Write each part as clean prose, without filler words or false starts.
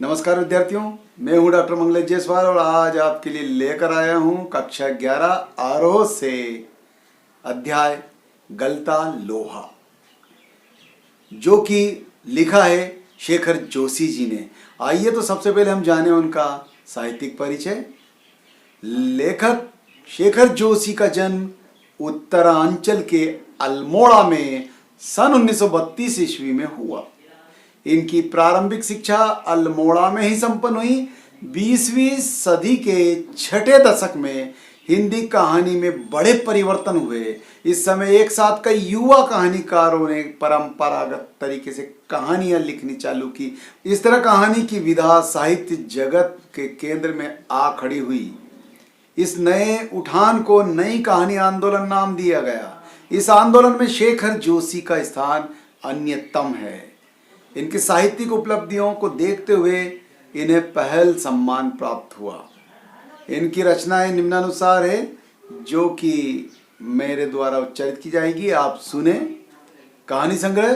नमस्कार विद्यार्थियों, मैं हूं डॉक्टर मंगलेश जायसवाल और आज आपके लिए लेकर आया हूं कक्षा 11 आरोह से अध्याय गलता लोहा, जो कि लिखा है शेखर जोशी जी ने। आइए तो सबसे पहले हम जाने उनका साहित्यिक परिचय। लेखक शेखर जोशी का जन्म उत्तरांचल के अल्मोड़ा में सन 1932 ईस्वी में हुआ। इनकी प्रारंभिक शिक्षा अल्मोड़ा में ही संपन्न हुई। 20वीं सदी के छठे दशक में हिंदी कहानी में बड़े परिवर्तन हुए। इस समय एक साथ कई युवा कहानीकारों ने परंपरागत तरीके से कहानियां लिखनी चालू की। इस तरह कहानी की विधा साहित्य जगत के केंद्र में आ खड़ी हुई। इस नए उठान को नई कहानी आंदोलन नाम दिया गया। इस आंदोलन में शेखर जोशी का स्थान अन्यतम है। इनकी साहित्यिक उपलब्धियों को देखते हुए इन्हें पहल सम्मान प्राप्त हुआ। इनकी रचनाएं निम्नानुसार है, जो कि मेरे द्वारा उच्चारित की जाएगी, आप सुने। कहानी संग्रह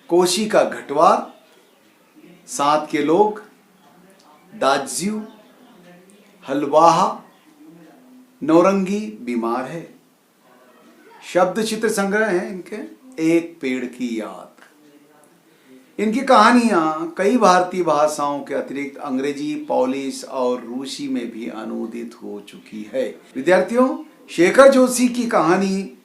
कोशी का घटवार, साथ के लोग, दाज्यू, हलवाहा, नौरंगी बीमार है। शब्द चित्र संग्रह है इनके एक पेड़ की याद। इनकी कहानियां कई भारतीय भाषाओं के अतिरिक्त अंग्रेजी, पोलिश और रूसी में भी अनुवादित हो चुकी है। विद्यार्थियों, शेखर जोशी की कहानी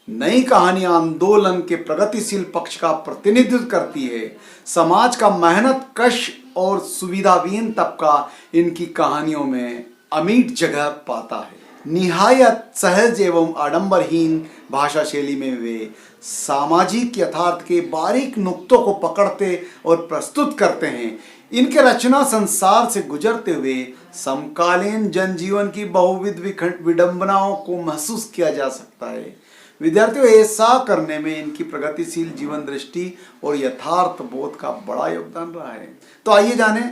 नई कहानी आंदोलन के प्रगतिशील पक्ष का प्रतिनिधित्व करती है। समाज का मेहनत कश और सुविधाविहीन तबका इनकी कहानियों में अमिट जगह पाता है। निहायत सहज एवं आडंबरहीन भाषा शैली में वे सामाजिक यथार्थ के बारीक नुक्तों को पकड़ते और प्रस्तुत करते हैं। इनके रचना संसार से गुजरते हुए समकालीन जनजीवन की बहुविध विडंबनाओं को महसूस किया जा सकता है। विद्यार्थियों, ऐसा करने में इनकी प्रगतिशील जीवन दृष्टि और यथार्थ बोध का बड़ा योगदान रहा है। तो आइए जाने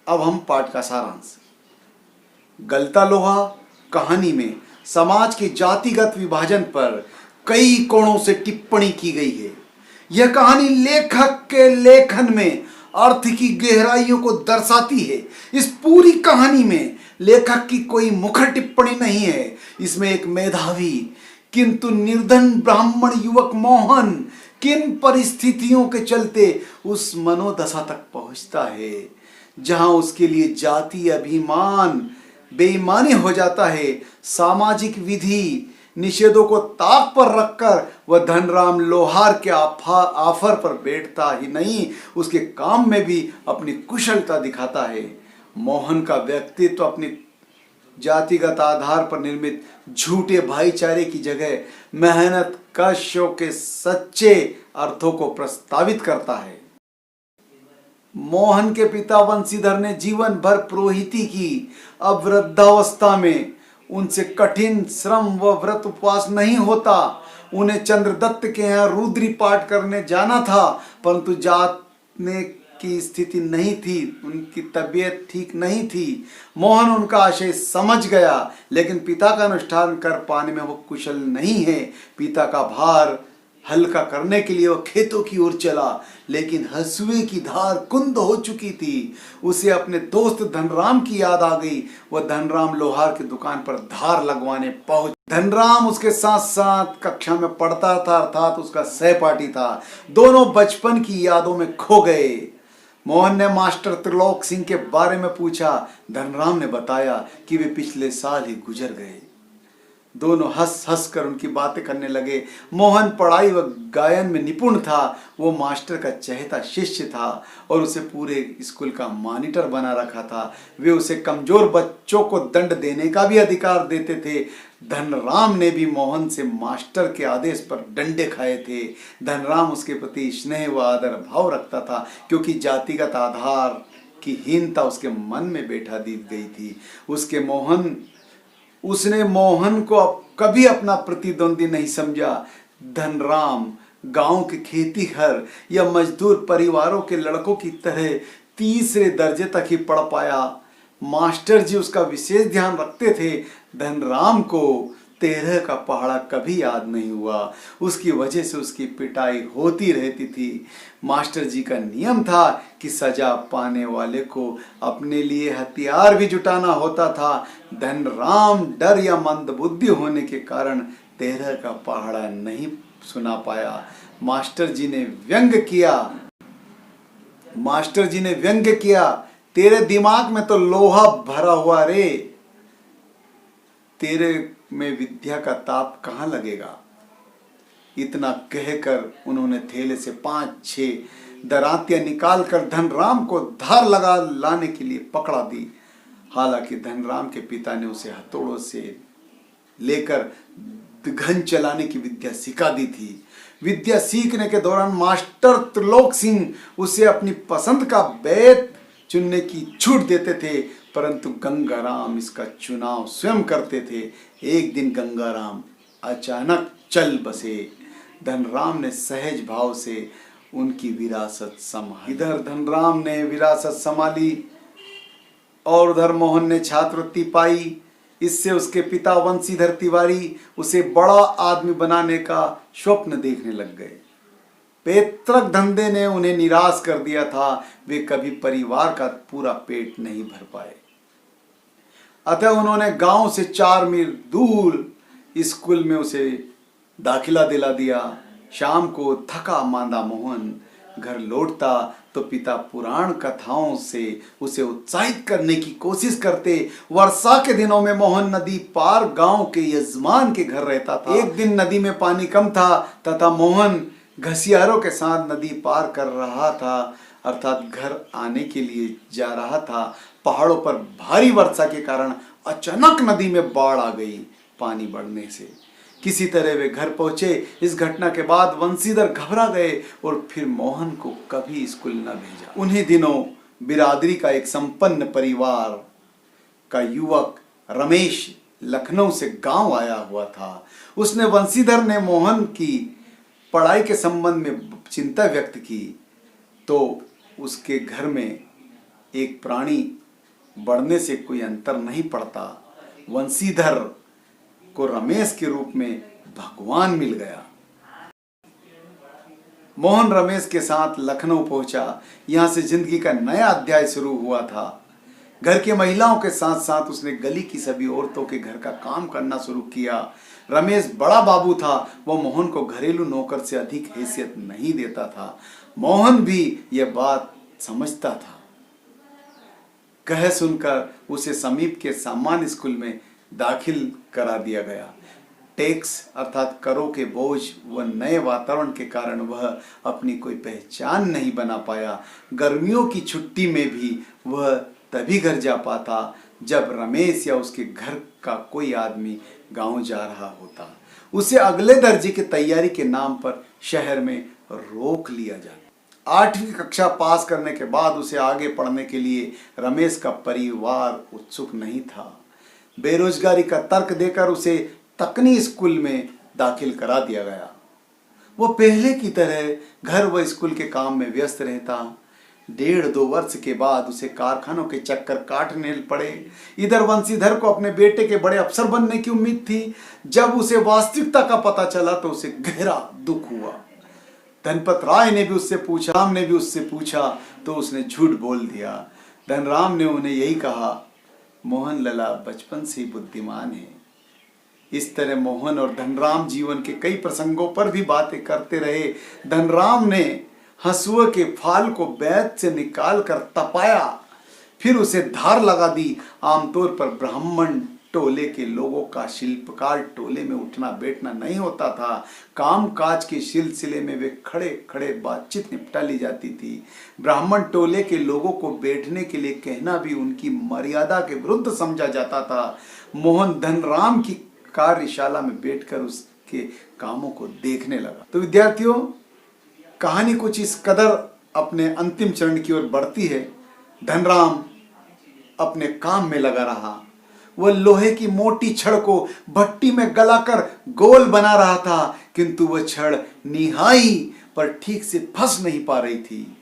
अब हम पाठ का सारांश। गलता लोहा कहानी में समाज के जातिगत विभाजन पर कई कोणों से टिप्पणी की गई है। यह कहानी लेखक के लेखन में अर्थ की गहराइयों को दर्शाती है। इस पूरी कहानी में लेखक की कोई मुखर टिप्पणी नहीं है। इसमें एक मेधावी किंतु निर्धन ब्राह्मण युवक मोहन किन परिस्थितियों के चलते उस मनोदशा तक पहुंचता है जहां उसके लिए जातीय अभिमान बेईमानी हो जाता है। सामाजिक विधि निषेधों को ताक पर रखकर वह धनराम लोहार के ऑफर पर बैठता ही नहीं, उसके काम में भी अपनी कुशलता दिखाता है। मोहन का व्यक्तित्व अपनी जातिगत आधार पर निर्मित झूठे भाईचारे की जगह मेहनत कष्टों के सच्चे अर्थों को प्रस्तावित करता है। मोहन के पिता वंशीधर ने जीवन भर पुरोहिती की। अब वृद्धावस्था में उनसे कठिन श्रम व व्रत उपवास नहीं होता। उन्हें चंद्रदत्त के यहाँ रुद्री पाठ करने जाना था, परंतु जाने की स्थिति नहीं थी, उनकी तबीयत ठीक नहीं थी। मोहन उनका आशय समझ गया, लेकिन पिता का अनुष्ठान कर पाने में वो कुशल नहीं है। पिता का भार हल्का करने के लिए वह खेतों की ओर चला, लेकिन हंसुए की धार कुंद हो चुकी थी। उसे अपने दोस्त धनराम की याद आ गई। वह धनराम लोहार की दुकान पर धार लगवाने पहुंच। धनराम उसके साथ साथ कक्षा में पढ़ता था, अर्थात उसका सहपाठी था। दोनों बचपन की यादों में खो गए। मोहन ने मास्टर त्रिलोक सिंह के बारे में पूछा। धनराम ने बताया कि वे पिछले साल ही गुजर गए। दोनों हंस हंस कर उनकी बातें करने लगे। मोहन पढ़ाई व गायन में निपुण था। वो मास्टर का चहेता शिष्य था और उसे पूरे स्कूल का मॉनिटर बना रखा था। वे उसे कमजोर बच्चों को दंड देने का भी अधिकार देते थे। धनराम ने भी मोहन से मास्टर के आदेश पर डंडे खाए थे। धनराम उसके प्रति स्नेह व आदर भाव रखता था, क्योंकि जातिगत आधार की हीनता उसके मन में बैठा दी गई थी। उसने मोहन को कभी अपना प्रतिद्वंदी नहीं समझा। धनराम गांव के खेतीहर या मजदूर परिवारों के लड़कों की तरह तीसरे दर्जे तक ही पढ़ पाया। मास्टर जी उसका विशेष ध्यान रखते थे। धनराम को 13 का पहाड़ा कभी याद नहीं हुआ। उसकी वजह से उसकी पिटाई होती रहती थी। मास्टर जी का नियम था कि सजा पाने वाले को अपने लिए हथियार भी जुटाना होता था। धनराम डर या मंदबुद्धि होने के कारण 13 का पहाड़ा नहीं सुना पाया। मास्टर जी ने व्यंग किया, तेरे दिमाग में तो लोहा भरा हुआ रे, तेरे में विद्या का ताप कहाँ लगेगा। इतना कहकर उन्होंने थैले से 5-6 दरातियां निकालकर धनराम को धार लगा लाने के लिए पकड़ा दी। हालांकि धनराम के पिता ने उसे हथौड़ों से लेकर घन चलाने की विद्या सिखा दी थी। विद्या सीखने के दौरान मास्टर त्रिलोक सिंह उसे अपनी पसंद का बैत चुनने की छूट देते थे, परंतु गंगाराम इसका चुनाव स्वयं करते थे। एक दिन गंगाराम अचानक चल बसे। धनराम ने सहज भाव से उनकी विरासत संभाली। इधर धनराम ने विरासत संभाली और उधर मोहन ने छात्रवृत्ति पाई। इससे उसके पिता वंशीधर तिवारी उसे बड़ा आदमी बनाने का स्वप्न देखने लग गए। पैतृक धंधे ने उन्हें निराश कर दिया था। वे कभी परिवार का पूरा पेट नहीं भर पाए। अतः उन्होंने गांव से 4 मील दूर स्कूल में उसे दाखिला दिला दिया। शाम को थका मांदा मोहन घर लौटता तो पिता पुराण कथाओं से उसे उत्साहित करने की कोशिश करते। वर्षा के दिनों में मोहन नदी पार गांव के यजमान के घर रहता था। एक दिन नदी में पानी कम था तथा मोहन घसियारों के साथ नदी पार कर रहा था, अर्थात घर आने के लिए जा रहा था। पहाड़ों पर भारी वर्षा के कारण अचानक नदी में बाढ़ आ गई। पानी बढ़ने से किसी तरह वे घर पहुंचे। इस घटना के बाद वंशीधर घबरा गए और फिर मोहन को कभी स्कूल न भेजा। उन्हीं दिनों बिरादरी का एक संपन्न परिवार का युवक रमेश लखनऊ से गांव आया हुआ था। उसने वंशीधर ने मोहन की पढ़ाई के संबंध में चिंता व्यक्त की तो उसके घर में एक प्राणी बढ़ने से कोई अंतर नहीं पड़ता। वंशीधर को रमेश के रूप में भगवान मिल गया। मोहन रमेश के साथ लखनऊ पहुंचा। यहां से जिंदगी का नया अध्याय शुरू हुआ था। घर की महिलाओं के साथ साथ उसने गली की सभी औरतों के घर का काम करना शुरू किया। रमेश बड़ा बाबू था। वह मोहन को घरेलू नौकर से अधिक हैसियत नहीं देता था। मोहन भी यह बात समझता था। कह सुनकर उसे समीप के सामान्य स्कूल में दाखिल करा दिया गया। टैक्स अर्थात करों के बोझ व नए वातावरण के कारण वह अपनी कोई पहचान नहीं बना पाया। गर्मियों की छुट्टी में भी वह तभी घर जा पाता जब रमेश या उसके घर का कोई आदमी गांव जा रहा होता। उसे अगले दर्जे की तैयारी के नाम पर शहर में रोक लिया जाता। 8वीं कक्षा पास करने के बाद उसे आगे पढ़ने के लिए रमेश का परिवार उत्सुक नहीं था। बेरोजगारी का तर्क देकर उसे तकनी स्कूल में दाखिल करा दिया गया। वो पहले की तरह घर व स्कूल के काम में व्यस्त रहता। 1.5-2 वर्ष के बाद उसे कारखानों के चक्कर काटने पड़े। इधर वंशीधर को अपने बेटे के बड़े अफसर बनने की उम्मीद थी। जब उसे वास्तविकता का पता चला तो उसे गहरा दुख हुआ। धनपत राय ने भी उससे पूछा तो उसने झूठ बोल दिया। धनराम ने उन्हें यही कहा, मोहन लला बचपन से ही बुद्धिमान है। इस तरह मोहन और धनराम जीवन के कई प्रसंगों पर भी बातें करते रहे। धनराम ने हंसुआ के फाल को बैत से निकाल कर तपाया, फिर उसे धार लगा दी। आमतौर पर ब्राह्मण टोले के लोगों का शिल्पकार टोले में उठना बैठना नहीं होता था। काम काज के सिलसिले में वे खड़े खड़े बातचीत निपटा ली जाती थी। ब्राह्मण टोले के लोगों को बैठने के लिए कहना भी उनकी मर्यादा के विरुद्ध समझा जाता था। मोहन धनराम की कार्यशाला में बैठकर उसके कामों को देखने लगा। तो विद्यार्थियों, कहानी कुछ इस कदर अपने अंतिम चरण की ओर बढ़ती है। धनराम अपने काम में लगा रहा। वह लोहे की मोटी छड़ को भट्टी में गलाकर गोल बना रहा था, किंतु वह छड़ निहाई पर ठीक से फंस नहीं पा रही थी।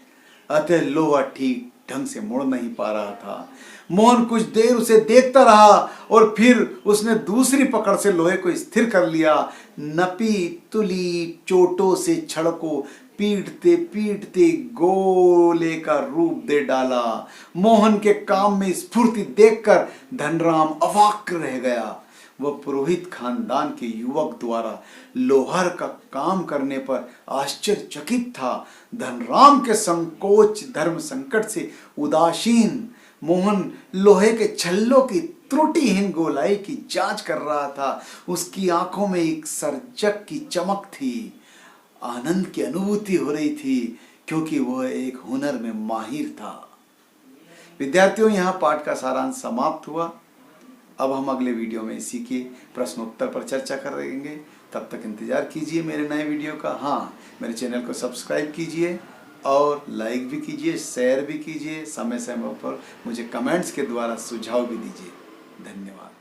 अतः लोहा ठीक ढंग से मुड़ नहीं पा रहा था। मोहन कुछ देर उसे देखता रहा और फिर उसने दूसरी पकड़ से लोहे को स्थिर कर लिया। नपी तुली चोटों से छड़ को पीटते पीटते गोले का रूप दे डाला। मोहन के काम में स्फूर्ति देखकर धनराम अवाक रह गया। वह पुरोहित खानदान के युवक द्वारा लोहार का काम करने पर आश्चर्यचकित था। धनराम के संकोच धर्म संकट से उदासीन मोहन लोहे के छल्लों की त्रुटिहीन गोलाई की जांच कर रहा था। उसकी आंखों में एक सर्जक की चमक थी। आनंद की अनुभूति हो रही थी क्योंकि वह एक हुनर में माहिर था। विद्यार्थियों, यहाँ पाठ का सारांश समाप्त हुआ। अब हम अगले वीडियो में इसी के प्रश्नोत्तर पर चर्चा करेंगे। तब तक इंतजार कीजिए मेरे नए वीडियो का। हाँ, मेरे चैनल को सब्सक्राइब कीजिए और लाइक भी कीजिए, शेयर भी कीजिए। समय समय पर मुझे कमेंट्स के द्वारा सुझाव भी दीजिए। धन्यवाद।